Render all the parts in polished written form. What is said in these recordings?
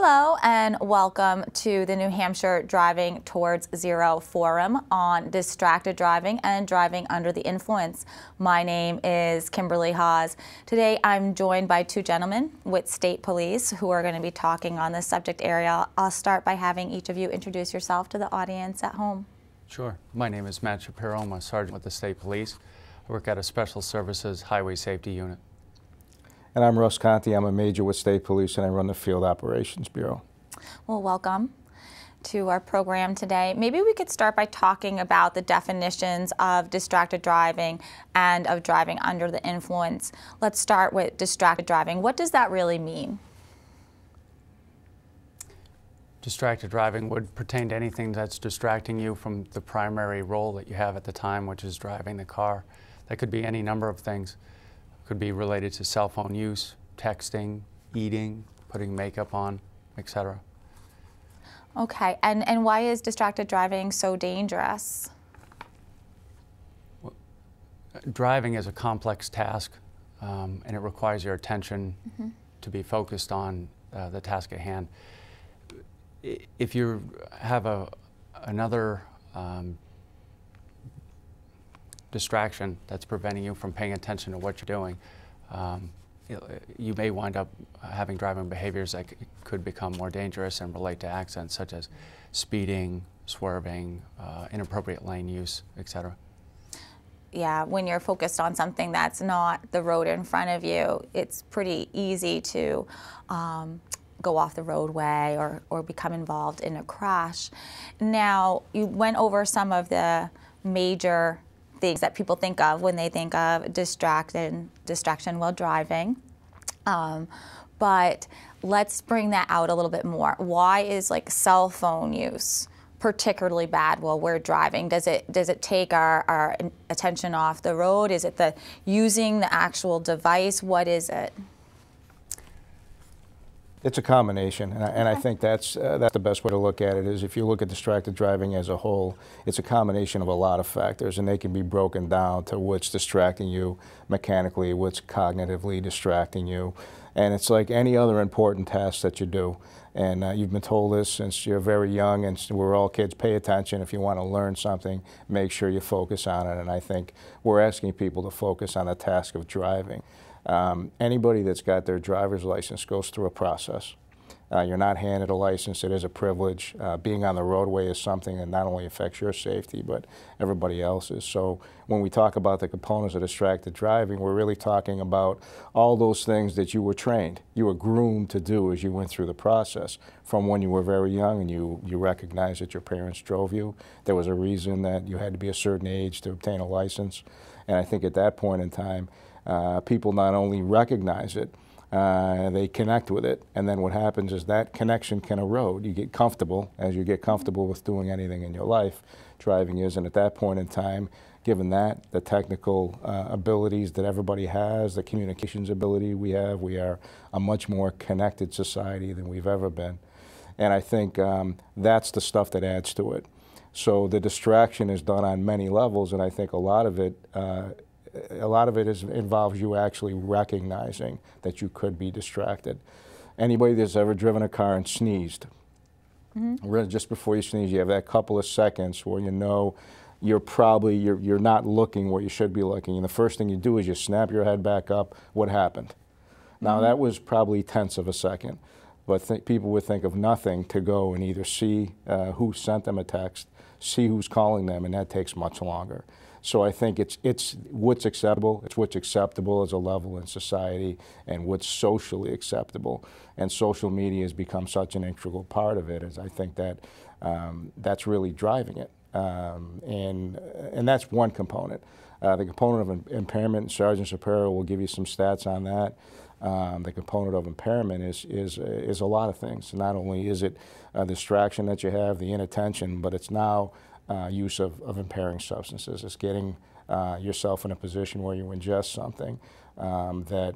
Hello and welcome to the New Hampshire Driving Towards Zero Forum on distracted driving and driving under the influence. My name is Kimberley Haas. Today I'm joined by two gentlemen with State Police who are going to be talking on this subject area. I'll start by having each of you introduce yourself to the audience at home. Sure. My name is Matt Shapiro. I'm a sergeant with the State Police. I work at a Special Services Highway Safety Unit. And I'm Russ Conte. I'm a major with State Police and I run the Field Operations Bureau. Well, welcome to our program today. Maybe we could start by talking about the definitions of distracted driving and of driving under the influence. Let's start with distracted driving. What does that really mean? Distracted driving would pertain to anything that's distracting you from the primary role that you have at the time, which is driving the car. That could be any number of things. Could be related to cell phone use, texting, eating, putting makeup on, etc. Okay, and why is distracted driving so dangerous? Well, driving is a complex task, and it requires your attention to be focused on the task at hand. If you have another distraction that's preventing you from paying attention to what you're doing, you may wind up having driving behaviors that could become more dangerous and relate to accidents such as speeding, swerving, inappropriate lane use, etc. Yeah, when you're focused on something that's not the road in front of you, it's pretty easy to go off the roadway or become involved in a crash. Now, you went over some of the major things that people think of when they think of distraction while driving. But let's bring that out a little bit more. Why is like cell phone use particularly bad while we're driving? Does it take our attention off the road? Is it the using the actual device? What is it? It's a combination, and I think that's the best way to look at it. Is if you look at distracted driving as a whole, it's a combination of a lot of factors, and they can be broken down to what's distracting you mechanically, what's cognitively distracting you, and it's like any other important task that you do. And you've been told this since you're very young, and we're all kids. Pay attention. If you want to learn something, make sure you focus on it. And I think we're asking people to focus on the task of driving. Anybody that's got their driver's license goes through a process. You're not handed a license. It is a privilege. Being on the roadway is something that not only affects your safety, but everybody else's. So when we talk about the components of distracted driving, we're really talking about all those things that you were trained, you were groomed to do as you went through the process. From when you were very young and you recognized that your parents drove you, there was a reason that you had to be a certain age to obtain a license. And I think at that point in time, people not only recognize it, they connect with it, and then what happens is that connection can erode. You get comfortable. As you get comfortable with doing anything in your life, driving is, and at that point in time, given that, the technical abilities that everybody has, the communications ability we have, we are a much more connected society than we've ever been. And I think that's the stuff that adds to it. So the distraction is done on many levels, and I think a lot of it involves you actually recognizing that you could be distracted. Anybody that's ever driven a car and sneezed, just before you sneeze, you have that couple of seconds where you know you're not looking where you should be looking, and the first thing you do is you snap your head back up. What happened? Now that was probably tenths of a second, but people would think of nothing to go and either see who sent them a text, see who's calling them, and that takes much longer. So I think it's what's acceptable. It's what's acceptable as a level in society and what's socially acceptable. And social media has become such an integral part of it, as I think that that's really driving it. And that's one component. The component of impairment, Sergeant Shapiro will give you some stats on that. The component of impairment is a lot of things. Not only is it a distraction that you have, the inattention, but it's now use of impairing substances. It's getting yourself in a position where you ingest something that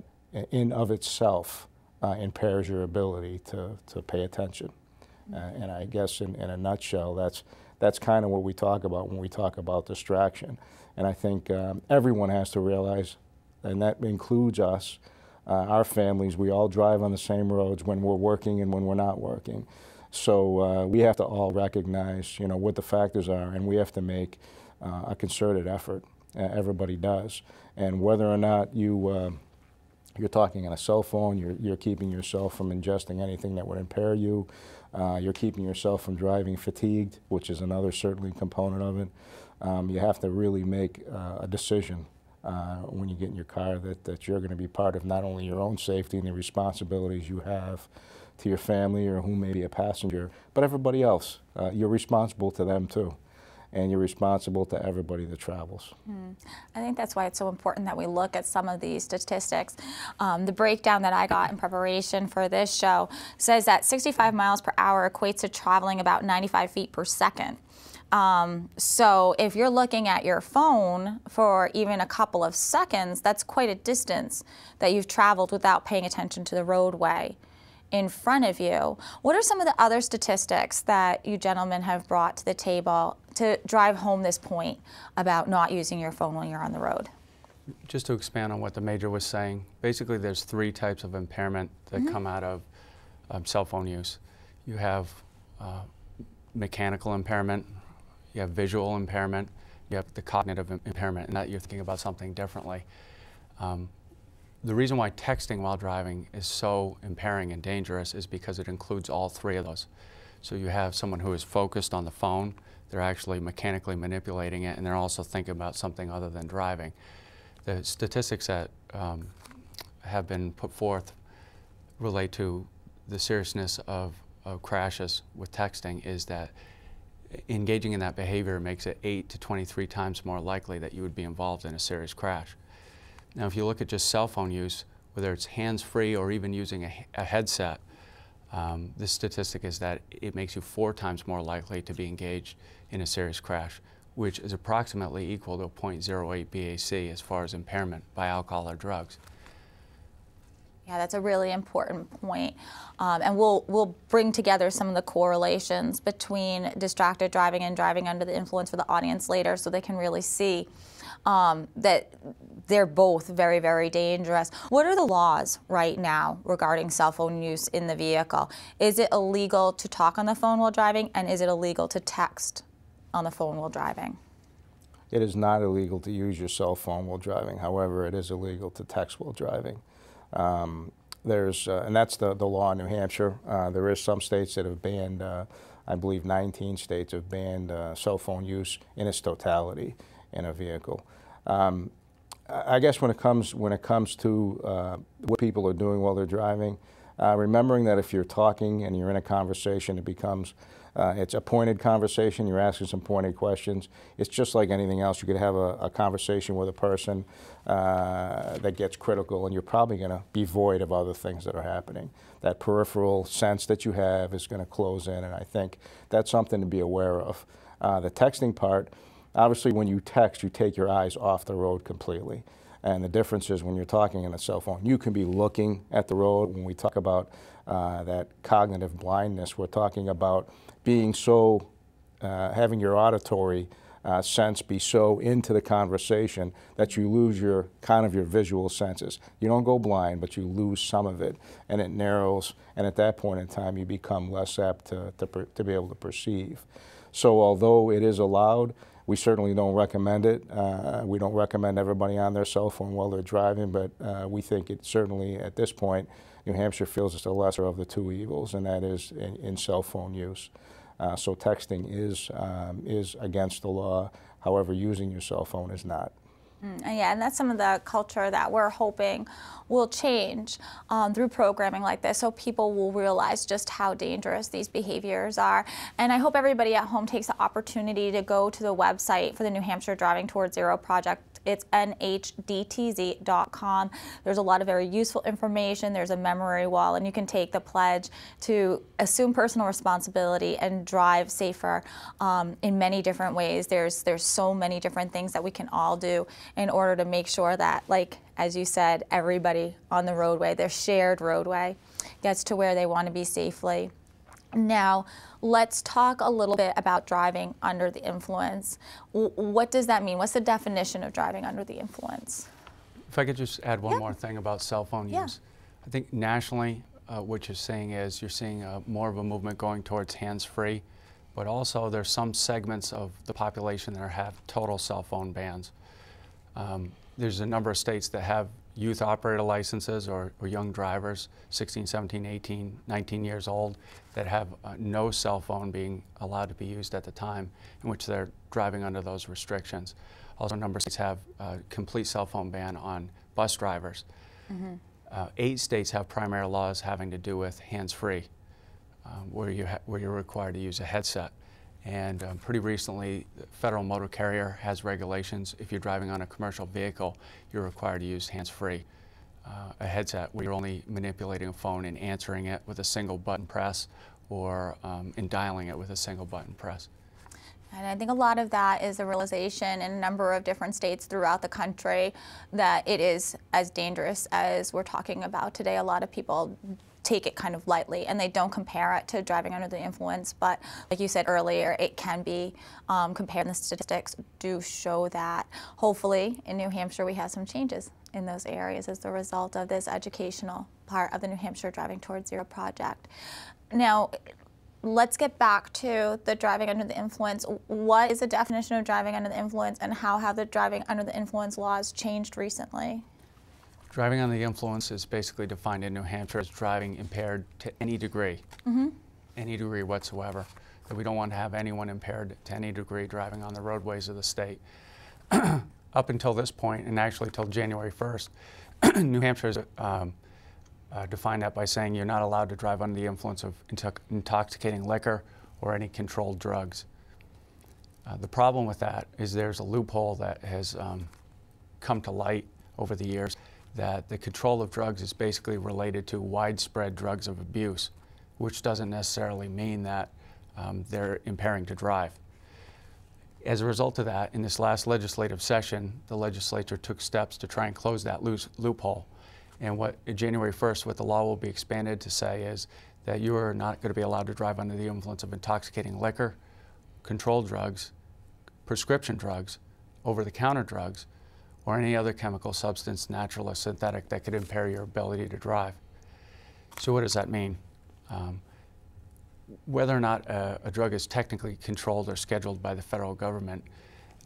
in of itself impairs your ability to pay attention. And I guess in a nutshell, that's kind of what we talk about when we talk about distraction. And I think everyone has to realize, and that includes us, Our families, we all drive on the same roads when we're working and when we're not working. So we have to all recognize, you know, what the factors are, and we have to make a concerted effort. Everybody does. And whether or not you're talking on a cell phone, you're keeping yourself from ingesting anything that would impair you. You're keeping yourself from driving fatigued, which is another certainly component of it. You have to really make a decision when you get in your car that you're going to be part of not only your own safety and the responsibilities you have to your family or who may be a passenger, but everybody else. You're responsible to them too. And you're responsible to everybody that travels. I think that's why it's so important that we look at some of these statistics. The breakdown that I got in preparation for this show says that 65 miles per hour equates to traveling about 95 feet per second. So if you're looking at your phone for even a couple of seconds, that's quite a distance that you've traveled without paying attention to the roadway in front of you. What are some of the other statistics that you gentlemen have brought to the table to drive home this point about not using your phone when you're on the road? Just to expand on what the Major was saying, basically there's 3 types of impairment that come out of cell phone use. You have mechanical impairment, you have visual impairment, you have the cognitive impairment, and that you're thinking about something differently. The reason why texting while driving is so impairing and dangerous is because it includes all 3 of those. So you have someone who is focused on the phone, they're actually mechanically manipulating it, and they're also thinking about something other than driving. The statistics that have been put forth relate to the seriousness of crashes with texting is that engaging in that behavior makes it 8 to 23 times more likely that you would be involved in a serious crash. Now, if you look at just cell phone use, whether it's hands-free or even using a headset, the statistic is that it makes you 4 times more likely to be engaged in a serious crash, which is approximately equal to a 0.08 BAC as far as impairment by alcohol or drugs. Yeah, that's a really important point. And we'll bring together some of the correlations between distracted driving and driving under the influence for the audience later so they can really see that they're both very, very dangerous. What are the laws right now regarding cell phone use in the vehicle? Is it illegal to talk on the phone while driving, and is it illegal to text on the phone while driving? It is not illegal to use your cell phone while driving. However, it is illegal to text while driving. And that's the law in New Hampshire. There is some states that have banned, I believe 19 states have banned cell phone use in its totality in a vehicle. I guess when it comes to what people are doing while they're driving, remembering that if you're talking and you're in a conversation, it becomes it's a pointed conversation. You're asking some pointed questions. It's just like anything else. You could have a conversation with a person that gets critical, and you're probably going to be void of other things that are happening. That peripheral sense that you have is going to close in, and I think that's something to be aware of. The texting part, obviously when you text, you take your eyes off the road completely. And the difference is when you're talking on a cell phone, you can be looking at the road. When we talk about that cognitive blindness, we're talking about being so, having your auditory sense be so into the conversation that you lose your visual senses. You don't go blind, but you lose some of it, and it narrows, and at that point in time you become less apt to be able to perceive. So although it is allowed, we certainly don't recommend it. We don't recommend everybody on their cell phone while they're driving, but we think it certainly, at this point, New Hampshire feels it's the lesser of the 2 evils, and that is in cell phone use. So texting is against the law. However, using your cell phone is not. Yeah, and that's some of the culture that we're hoping will change through programming like this, so people will realize just how dangerous these behaviors are. And I hope everybody at home takes the opportunity to go to the website for the New Hampshire Driving Towards Zero project. It's nhdtz.com. There's a lot of very useful information. There's a memory wall, and you can take the pledge to assume personal responsibility and drive safer in many different ways. There's so many different things that we can all do in order to make sure that, like as you said, everybody on the roadway, their shared roadway, gets to where they want to be safely. Now, let's talk a little bit about driving under the influence. What does that mean? What's the definition of driving under the influence? If I could just add one more thing about cell phone Yeah. use. I think nationally, what you're seeing is you're seeing more of a movement going towards hands-free, but also there's some segments of the population that have total cell phone bans. There's a number of states that have youth operator licenses or young drivers, 16, 17, 18, 19 years old, that have no cell phone being allowed to be used at the time in which they're driving under those restrictions. Also, a number of states have a complete cell phone ban on bus drivers. 8 states have primary laws having to do with hands-free, where you're required to use a headset. And pretty recently, the Federal Motor Carrier has regulations. If you're driving on a commercial vehicle, you're required to use hands-free, a headset where you're only manipulating a phone and answering it with a single button press, or in dialing it with a single button press. And I think a lot of that is a realization in a number of different states throughout the country that it is as dangerous as we're talking about today. A lot of people take it kind of lightly and they don't compare it to driving under the influence, but like you said earlier, it can be compared, and the statistics do show that. Hopefully in New Hampshire we have some changes in those areas as a result of this educational part of the New Hampshire Driving Towards Zero project. Now, let's get back to the driving under the influence. What is the definition of driving under the influence, and how have the driving under the influence laws changed recently? Driving under the influence is basically defined in New Hampshire as driving impaired to any degree, any degree whatsoever. That we don't want to have anyone impaired to any degree driving on the roadways of the state. Up until this point, and actually till January 1st, New Hampshire's defined that by saying you're not allowed to drive under the influence of intoxicating liquor or any controlled drugs. The problem with that is there's a loophole that has come to light over the years, that the control of drugs is basically related to widespread drugs of abuse, which doesn't necessarily mean that they're impairing to drive. As a result of that, in this last legislative session, the legislature took steps to try and close that loophole. And January 1st, what the law will be expanded to say is that you are not going to be allowed to drive under the influence of intoxicating liquor, controlled drugs, prescription drugs, over-the-counter drugs, or any other chemical substance, natural or synthetic, that could impair your ability to drive. So what does that mean? Whether or not a drug is technically controlled or scheduled by the federal government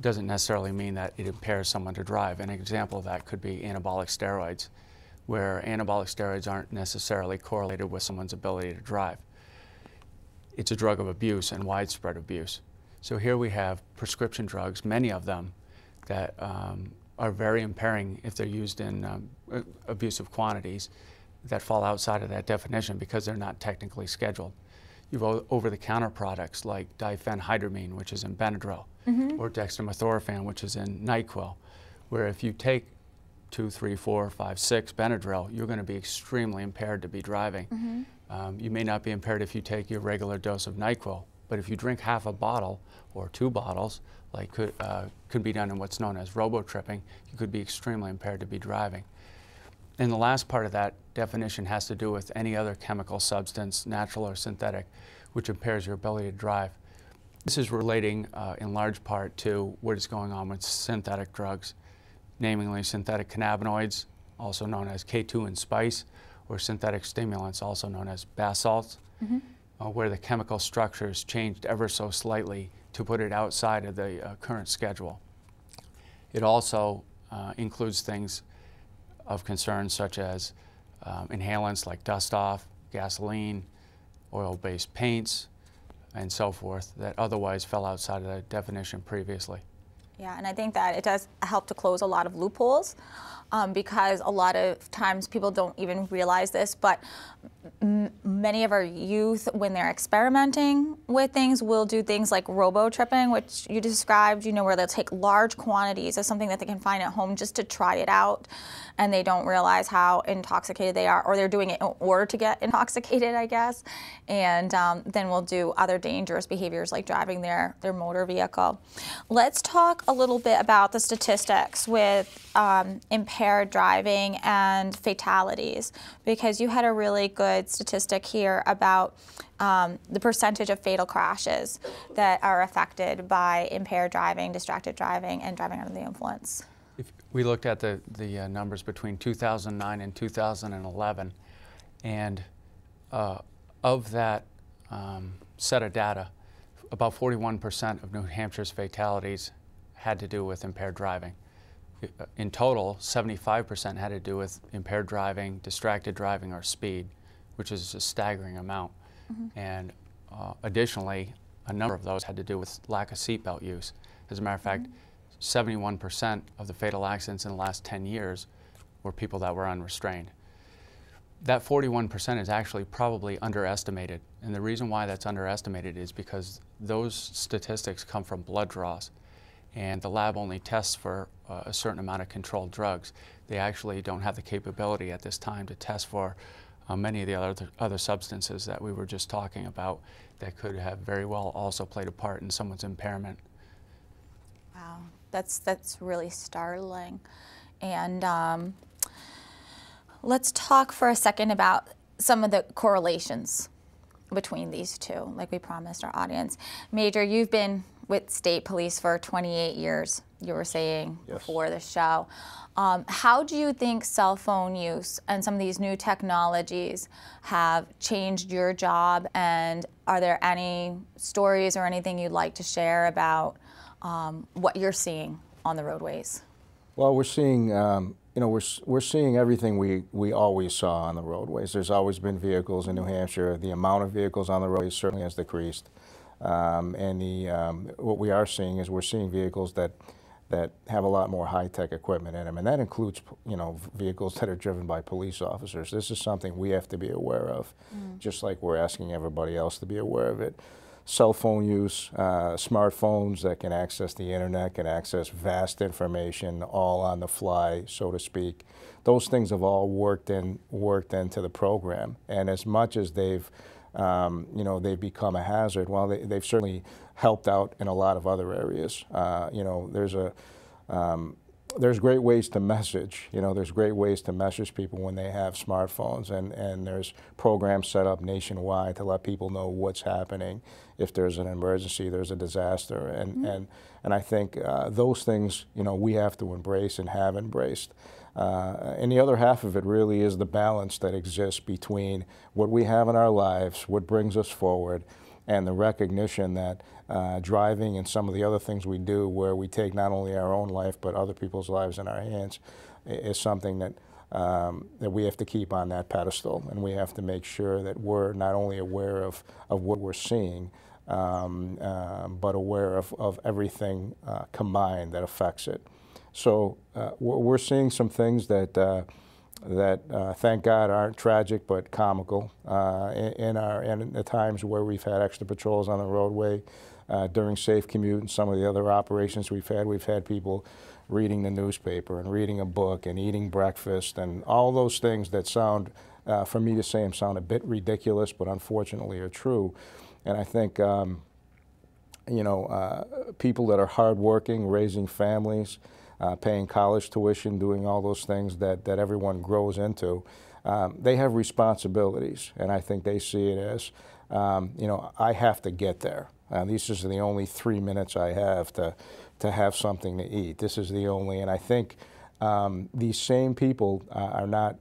doesn't necessarily mean that it impairs someone to drive. An example of that could be anabolic steroids, where anabolic steroids aren't necessarily correlated with someone's ability to drive. It's a drug of abuse and widespread abuse. So here we have prescription drugs, many of them, that are very impairing if they're used in abusive quantities, that fall outside of that definition because they're not technically scheduled. You've over-the-counter products like diphenhydramine, which is in Benadryl, or dextromethorphan, which is in NyQuil, where if you take 2, 3, 4, 5, 6 Benadryl, you're going to be extremely impaired to be driving. You may not be impaired if you take your regular dose of NyQuil, but if you drink half a bottle or 2 bottles, like could be done in what's known as robo-tripping, you could be extremely impaired to be driving. And the last part of that definition has to do with any other chemical substance, natural or synthetic, which impairs your ability to drive. This is relating in large part to what is going on with synthetic drugs, namely synthetic cannabinoids, also known as K2 and spice, or synthetic stimulants, also known as bath salts, where the chemical structure is changed ever so slightly to put it outside of the current schedule. It also includes things of concern such as inhalants like dust-off, gasoline, oil-based paints, and so forth, that otherwise fell outside of the definition previously. Yeah, and I think that it does help to close a lot of loopholes because a lot of times people don't even realize this, but many of our youth, when they're experimenting with things, will do things like robo-tripping, which you described, you know, where they'll take large quantities of something that they can find at home just to try it out, and they don't realize how intoxicated they are, or they're doing it in order to get intoxicated, I guess, and then will do other dangerous behaviors like driving their motor vehicle. Let's talk a little bit about the statistics with impaired driving and fatalities, because you had a really good statistic here about the percentage of fatal crashes that are affected by impaired driving, distracted driving, and driving under the influence. If we looked at the numbers between 2009 and 2011, and of that set of data, about 41% of New Hampshire's fatalities had to do with impaired driving. In total, 75% had to do with impaired driving, distracted driving, or speed, which is a staggering amount. And additionally, a number of those had to do with lack of seatbelt use. As a matter of fact, 71% of the fatal accidents in the last 10 years were people that were unrestrained. That 41% is actually probably underestimated. And the reason why that's underestimated is because those statistics come from blood draws. And the lab only tests for a certain amount of controlled drugs. They actually don't have the capability at this time to test for many of the other substances that we were just talking about that could have very well also played a part in someone's impairment. Wow, that's really startling. And let's talk for a second about some of the correlations between these two, like we promised our audience. Major, you've been with state police for 28 years, you were saying before the show. How do you think cell phone use and some of these new technologies have changed your job? And are there any stories or anything you'd like to share about what you're seeing on the roadways? Well, we're seeing, we're seeing everything we always saw on the roadways. There's always been vehicles in New Hampshire. The amount of vehicles on the roadways certainly has decreased. What we are seeing is we're seeing vehicles that have a lot more high-tech equipment in them, and that includes, vehicles that are driven by police officers. This is something we have to be aware of, just like we're asking everybody else to be aware of it. Cell phone use, smartphones that can access the internet, can access vast information, all on the fly, so to speak. Those things have all worked into the program, and as much as they've become a hazard. Well, they've certainly helped out in a lot of other areas. There's great ways to message. There's great ways to message people when they have smartphones, and there's programs set up nationwide to let people know what's happening if there's an emergency, there's a disaster, and I think those things we have to embrace and have embraced. And the other half of it really is the balance that exists between what we have in our lives, what brings us forward, and the recognition that driving and some of the other things we do where we take not only our own life but other people's lives in our hands is something that we have to keep on that pedestal, and we have to make sure that we're not only aware of what we're seeing, but aware of everything combined that affects it. So we're seeing some things that thank God aren't tragic but comical in the times where we've had extra patrols on the roadway during Safe Commute and some of the other operations we've had people reading the newspaper and reading a book and eating breakfast and all those things that sound, for me to say them, sound a bit ridiculous but unfortunately are true. And I think people that are hardworking, raising families, paying college tuition, doing all those things that everyone grows into, they have responsibilities, and I think they see it as, I have to get there. These are the only 3 minutes I have to have something to eat. This is the only, and I think these same people are not,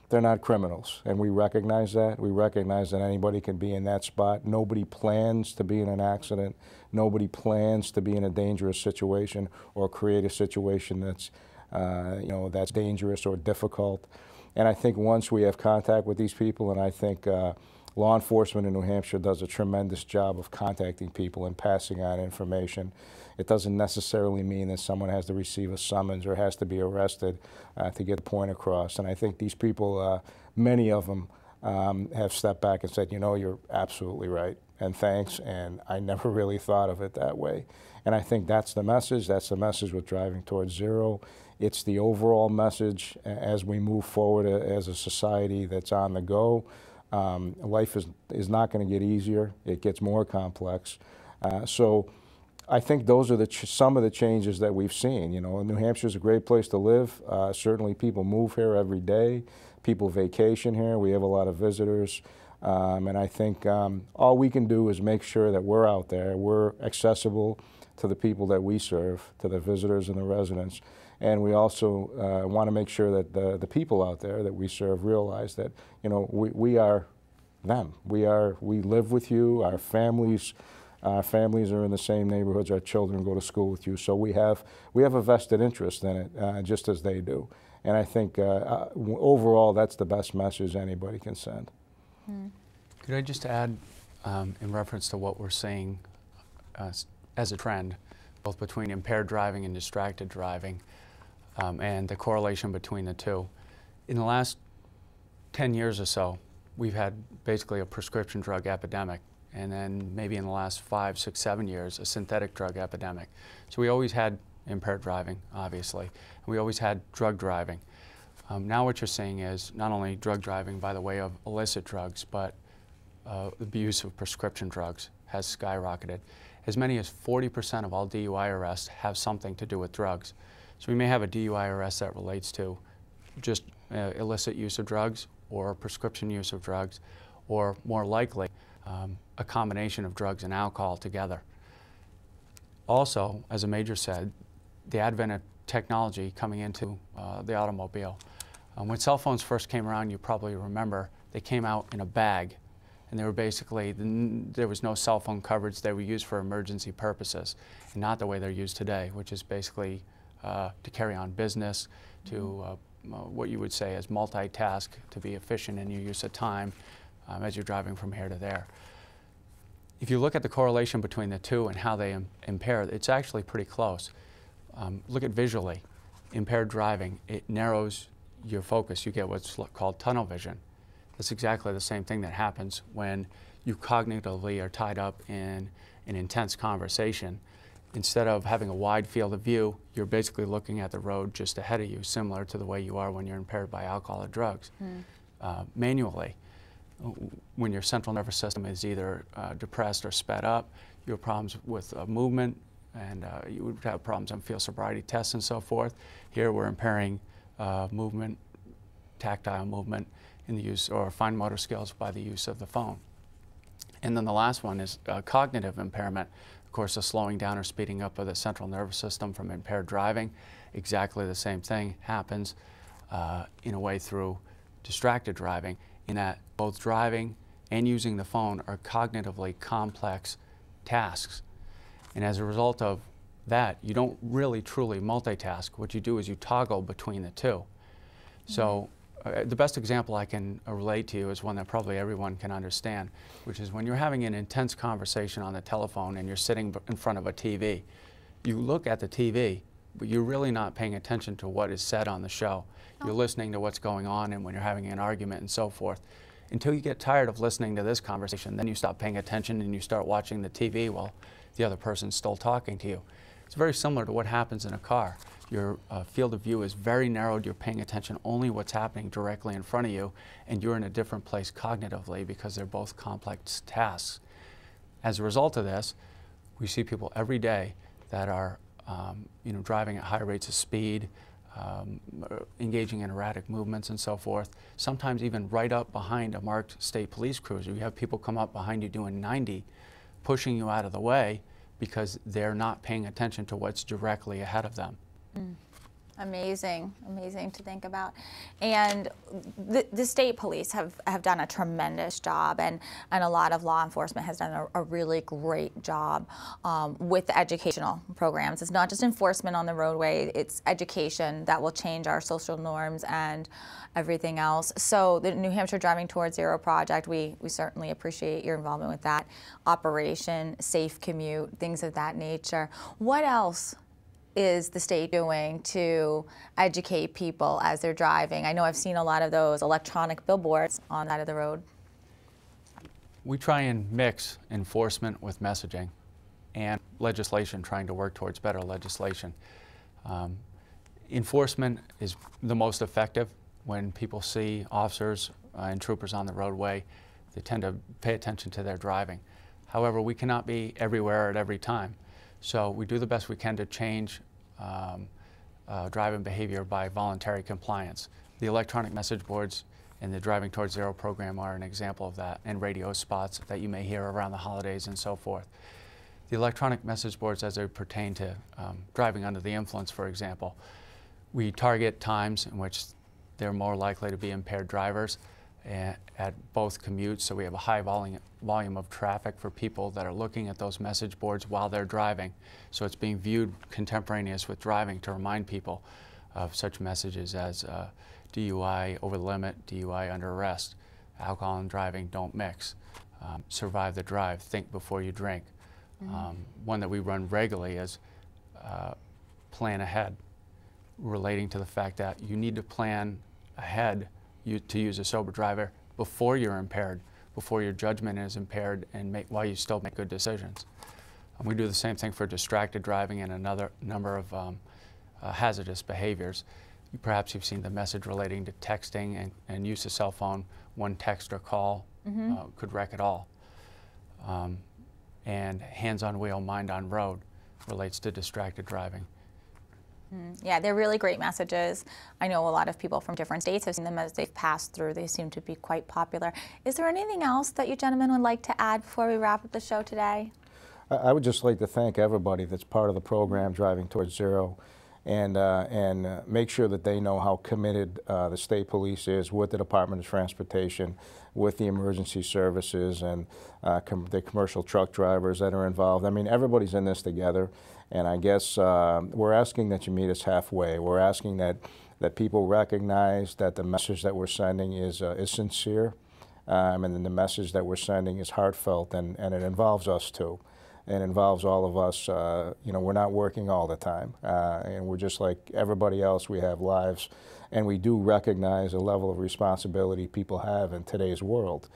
they're not criminals, and we recognize that. We recognize that anybody can be in that spot. Nobody plans to be in an accident. Nobody plans to be in a dangerous situation or create a situation that's, that's dangerous or difficult. And I think once we have contact with these people, and I think law enforcement in New Hampshire does a tremendous job of contacting people and passing on information. It doesn't necessarily mean that someone has to receive a summons or has to be arrested to get the point across. And I think these people, many of them, have stepped back and said, you're absolutely right, and thanks, and I never really thought of it that way. And I think that's the message. That's the message with Driving Towards Zero. It's the overall message as we move forward as a society that's on the go. Life is not going to get easier. It gets more complex. So I think those are some of the changes that we've seen. New Hampshire is a great place to live. Certainly people move here every day. People vacation here. We have a lot of visitors. And I think all we can do is make sure that we're out there, we're accessible, to the people that we serve, to the visitors and the residents. And we also want to make sure that the people out there that we serve realize that, you know, we are them. We live with you. Our families are in the same neighborhoods. Our children go to school with you. So we have a vested interest in it, just as they do. And I think overall, that's the best message anybody can send. Could I just add, in reference to what we're seeing as a trend, both between impaired driving and distracted driving, and the correlation between the two. In the last 10 years or so, we've had basically a prescription drug epidemic, and then maybe in the last 5, 6, 7 years, a synthetic drug epidemic. So we always had impaired driving, obviously, and we always had drug driving. Now what you're seeing is not only drug driving by the way of illicit drugs, but the use of prescription drugs has skyrocketed. As many as 40% of all DUI arrests have something to do with drugs. So we may have a DUI arrest that relates to just illicit use of drugs or prescription use of drugs, or more likely, a combination of drugs and alcohol together. Also, as a major said, the advent of technology coming into the automobile. When cell phones first came around, you probably remember, they came out in a bag. And they were basically, there was no cell phone coverage. They were used for emergency purposes, and not the way they're used today, which is basically to carry on business, to what you would say as multitask, to be efficient in your use of time as you're driving from here to there. If you look at the correlation between the two and how they impair, it's actually pretty close. Look at visually. Impaired driving, it narrows your focus. You get what's called tunnel vision. That's exactly the same thing that happens when you cognitively are tied up in an intense conversation. Instead of having a wide field of view, you're basically looking at the road just ahead of you, similar to the way you are when you're impaired by alcohol or drugs. Manually, when your central nervous system is either depressed or sped up, you have problems with movement, and you would have problems on field sobriety tests and so forth. Here we're impairing movement, tactile movement, in the use, or fine motor skills by the use of the phone. And then the last one is cognitive impairment. Of course, the slowing down or speeding up of the central nervous system from impaired driving. Exactly the same thing happens in a way through distracted driving, in that both driving and using the phone are cognitively complex tasks. And as a result of that, you don't really truly multitask. What you do is you toggle between the two. So the best example I can relate to you is one that probably everyone can understand, which is when you're having an intense conversation on the telephone and you're sitting in front of a TV. You look at the TV, but you're really not paying attention to what is said on the show. You're listening to what's going on, and when you're having an argument and so forth. Until you get tired of listening to this conversation, then you stop paying attention and you start watching the TV while the other person's still talking to you. It's very similar to what happens in a car. Your field of view is very narrowed. You're paying attention only what's happening directly in front of you, and you're in a different place cognitively because they're both complex tasks. As a result of this, we see people every day that are driving at high rates of speed, engaging in erratic movements and so forth, sometimes even right up behind a marked state police cruiser. You have people come up behind you doing 90, pushing you out of the way because they're not paying attention to what's directly ahead of them. Amazing, amazing to think about. And the state police have done a tremendous job, and a lot of law enforcement has done a really great job with the educational programs. It's not just enforcement on the roadway, it's education that will change our social norms and everything else. So the New Hampshire Driving Towards Zero project, we certainly appreciate your involvement with that. Operation Safe Commute, things of that nature. What else is the state doing to educate people as they're driving? I know I've seen a lot of those electronic billboards on that of the road. We try and mix enforcement with messaging and legislation, trying to work towards better legislation. Enforcement is the most effective when people see officers and troopers on the roadway. They tend to pay attention to their driving. However, we cannot be everywhere at every time. So we do the best we can to change driving behavior by voluntary compliance. The electronic message boards and the Driving Towards Zero program are an example of that, and radio spots that you may hear around the holidays and so forth. The electronic message boards as they pertain to driving under the influence, for example, we target times in which they're more likely to be impaired drivers at both commutes, so we have a high volume of traffic for people that are looking at those message boards while they're driving. So it's being viewed contemporaneous with driving to remind people of such messages as DUI over the limit, DUI under arrest, alcohol and driving don't mix, survive the drive, think before you drink. One that we run regularly is plan ahead, relating to the fact that you need to plan ahead to use a sober driver before you're impaired, before your judgment is impaired, and while you still make good decisions. We do the same thing for distracted driving and another number of hazardous behaviors. Perhaps you've seen the message relating to texting and use of cell phone. One text or call could wreck it all. And hands on wheel, mind on road relates to distracted driving. Yeah, they're really great messages. I know a lot of people from different states have seen them as they've passed through. They seem to be quite popular. Is there anything else that you gentlemen would like to add before we wrap up the show today? I would just like to thank everybody that's part of the program Driving Towards Zero, and make sure that they know how committed the state police is with the Department of Transportation, with the emergency services, and the commercial truck drivers that are involved. I mean, everybody's in this together, and I guess we're asking that you meet us halfway. We're asking that people recognize that the message that we're sending is sincere, and then the message that we're sending is heartfelt, and it involves us too. It involves all of us. You know, we're not working all the time, and we're just like everybody else. We have lives, and we do recognize a level of responsibility people have in today's world.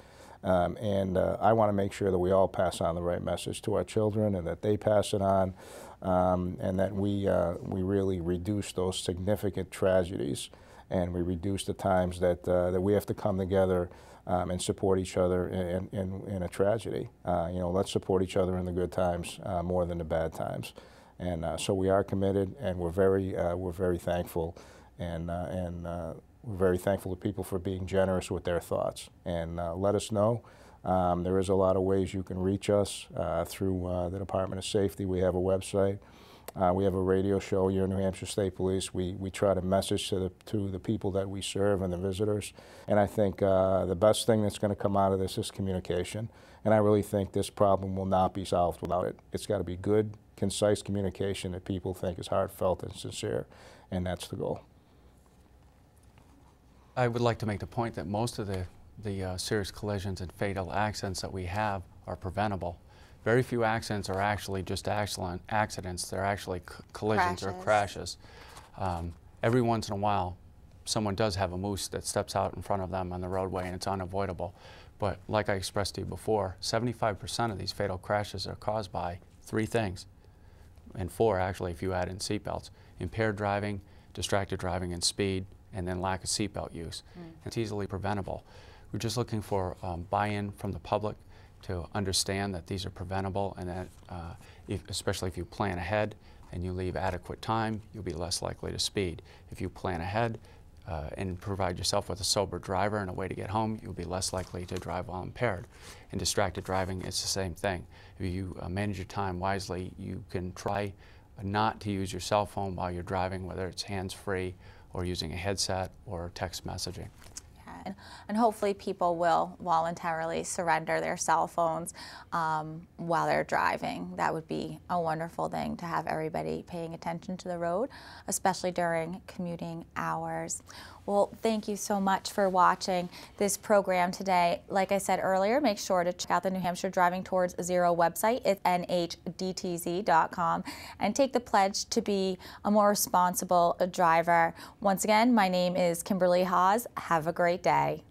I want to make sure that we all pass on the right message to our children, and that they pass it on, and that we really reduce those significant tragedies, and we reduce the times that we have to come together and support each other in a tragedy. You know, let's support each other in the good times more than the bad times. And so we are committed, and we're very thankful, and we're very thankful to people for being generous with their thoughts. And let us know. There is a lot of ways you can reach us through the Department of Safety. We have a website. We have a radio show here in New Hampshire State Police. We try to message to the people that we serve and the visitors. And I think the best thing that's going to come out of this is communication. And I really think this problem will not be solved without it. It's got to be good, concise communication that people think is heartfelt and sincere. And that's the goal. I would like to make the point that most of the serious collisions and fatal accidents that we have are preventable. Very few accidents are actually just accidents. They're actually collisions or crashes. Every once in a while, someone does have a moose that steps out in front of them on the roadway, and it's unavoidable. But like I expressed to you before, 75% of these fatal crashes are caused by 3 things, and 4 actually if you add in seatbelts: impaired driving, distracted driving, and speed, and then lack of seatbelt use. It's easily preventable. We're just looking for buy-in from the public to understand that these are preventable, and that especially if you plan ahead and you leave adequate time, you'll be less likely to speed. If you plan ahead and provide yourself with a sober driver and a way to get home, you'll be less likely to drive while impaired. In distracted driving, it's the same thing. If you manage your time wisely, you can try not to use your cell phone while you're driving, whether it's hands-free or using a headset or text messaging. And hopefully people will voluntarily surrender their cell phones while they're driving. That would be a wonderful thing to have everybody paying attention to the road, especially during commuting hours. Well, thank you so much for watching this program today. Like I said earlier, make sure to check out the New Hampshire Driving Towards Zero website. It's nhdtz.com, and take the pledge to be a more responsible driver. Once again, my name is Kimberley Haas. Have a great day.